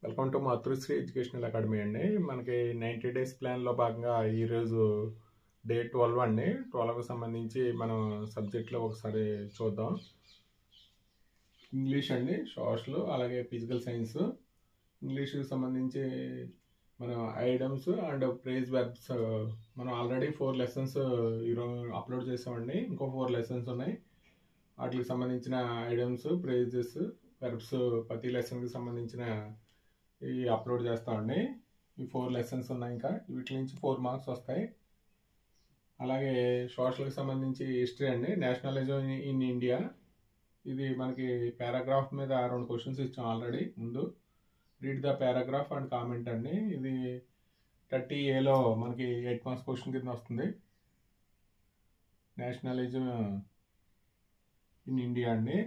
Welcome to Matrusri educational academy అండి. మనకి 90 days ప్లాన్లో భాగంగా ఈరోజు డే 12 అండి. 12కు సంబంధించి మనం సబ్జెక్ట్లో ఒకసారి చూద్దాం. ఇంగ్లీష్ అండి, సోషల్, అలాగే ఫిజికల్ సైన్స్. ఇంగ్లీష్కి సంబంధించి మనం ఐడమ్స్ అండ్ ఫ్రేజ్ వెర్బ్స్ మనం ఆల్రెడీ 4 లెసన్స్ ఈరోజు అప్లోడ్ చేసామండి. ఇంకో 4 లెసన్స్ ఉన్నాయి. వాటికి సంబంధించిన ఐడమ్స్, ఫ్రేజెస్, వెర్బ్స్ ప్రతి లెసన్కి సంబంధించిన ఇవి అప్లోడ్ చేస్తామండి. ఈ 4 లెసన్స్ ఉన్నాయి. ఇంకా వీటి నుంచి 4 మార్క్స్ వస్తాయి. అలాగే సోషల్కి సంబంధించి హిస్టరీ అండి, నేషనలిజం ఇన్ ఇండియా. ఇది మనకి పారాగ్రాఫ్ మీద 2 క్వశ్చన్స్ ఇచ్చాం ఆల్రెడీ ముందు. Read the paragraph and comment అండి. ఇది 30Aలో మనకి 8 మార్క్స్ క్వశ్చన్ కింద వస్తుంది. నేషనలిజం ఇన్ ఇండియా అండి.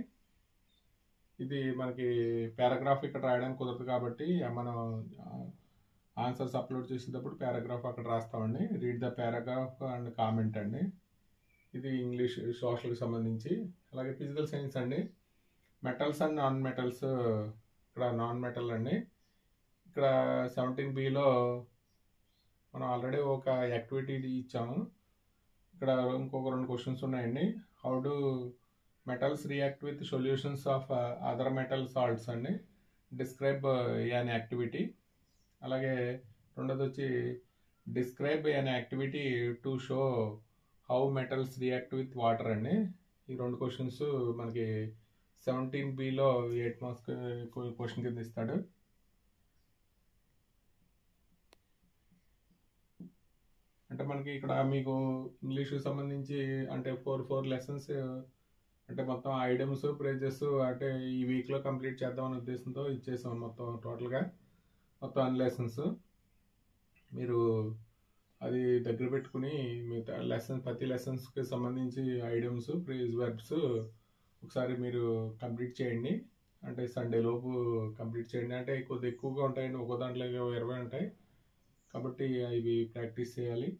ఇది మనకి పారాగ్రాఫ్ ఇక్కడ రాయడానికి కుదరదు కాబట్టి మనం ఆన్సర్స్ అప్లోడ్ చేసేటప్పుడు పారాగ్రాఫ్ అక్కడ రాస్తామండి. Read the paragraph and comment అండి. ఇది ఇంగ్లీష్ సోషల్కి సంబంధించి. అలాగే ఫిజికల్ సైన్స్ అండి, మెటల్స్ అండ్ నాన్ మెటల్స్. ఇక్కడ నాన్ మెటల్ అండి. ఇక్కడ 17Bలో మనం ఆల్రెడీ ఒక యాక్టివిటీ ఇచ్చాము. ఇక్కడ ఇంకొక 2 క్వశ్చన్స్ ఉన్నాయండి. How do metals react with solutions of other metal salts అండి. Describe an activity. అలాగే రెండోది వచ్చి describe an activity to show how metals react with water అండి. ఈ 2 క్వశ్చన్స్ మనకి 17Bలో 8 మార్క్స్ క్వశ్చన్ కింద ఇస్తాడు. అంటే మనకి ఇక్కడ మీకు ఇంగ్లీష్కి సంబంధించి అంటే 4 లెసన్స్ అంటే మొత్తం ఐడమ్స్, ప్రైజెస్ అంటే ఈ వీక్లో కంప్లీట్ చేద్దామనే ఉద్దేశంతో ఇచ్చేసాం. టోటల్గా మొత్తం అన్ని లెసన్స్ మీరు అది దగ్గర పెట్టుకుని మిగతా ప్రతి లెసన్స్కి సంబంధించి ఐడమ్స్, ప్రైజ్, వెర్బ్స్ ఒకసారి మీరు కంప్లీట్ చేయండి. అంటే సండే లోపు కంప్లీట్ చేయండి. అంటే కొద్దిగా ఎక్కువగా ఉంటాయండి, ఒక్కో దాంట్లో 20 ఉంటాయి కాబట్టి ఇవి ప్రాక్టీస్ చేయాలి.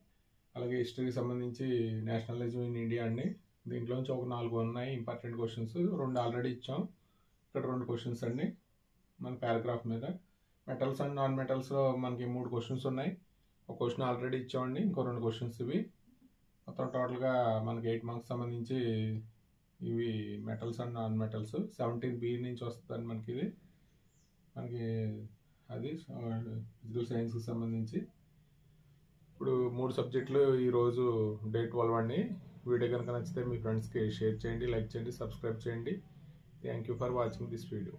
అలాగే హిస్టరీకి సంబంధించి నేషనలిజం ఇన్ ఇండియా అండి. దీంట్లోంచి ఒక 4 ఉన్నాయి ఇంపార్టెంట్ క్వశ్చన్స్. 2 ఆల్రెడీ ఇచ్చాం. ఇక్కడ 2 క్వశ్చన్స్ అండి మన పారాగ్రాఫ్ మీద. మెటల్స్ అండ్ నాన్ మెటల్స్లో మనకి 3 క్వశ్చన్స్ ఉన్నాయి. ఒక క్వశ్చన్ ఆల్రెడీ ఇచ్చామండి, ఇంకో 2 క్వశ్చన్స్ ఇవి. మొత్తం టోటల్గా మనకి 8 మార్క్స్ సంబంధించి ఇవి metals and non metals. 17B నుంచి వస్తుందండి మనకి ఇది. మనకి అది ఫిజికల్ సైన్స్కి సంబంధించి. ఇప్పుడు 3 సబ్జెక్టులు ఈరోజు డే 12 అండి. వీడియో కనుక నచ్చితే మీ ఫ్రెండ్స్కి షేర్ చేయండి, లైక్ చేయండి, సబ్స్క్రైబ్ చేయండి. Thank you for watching this video.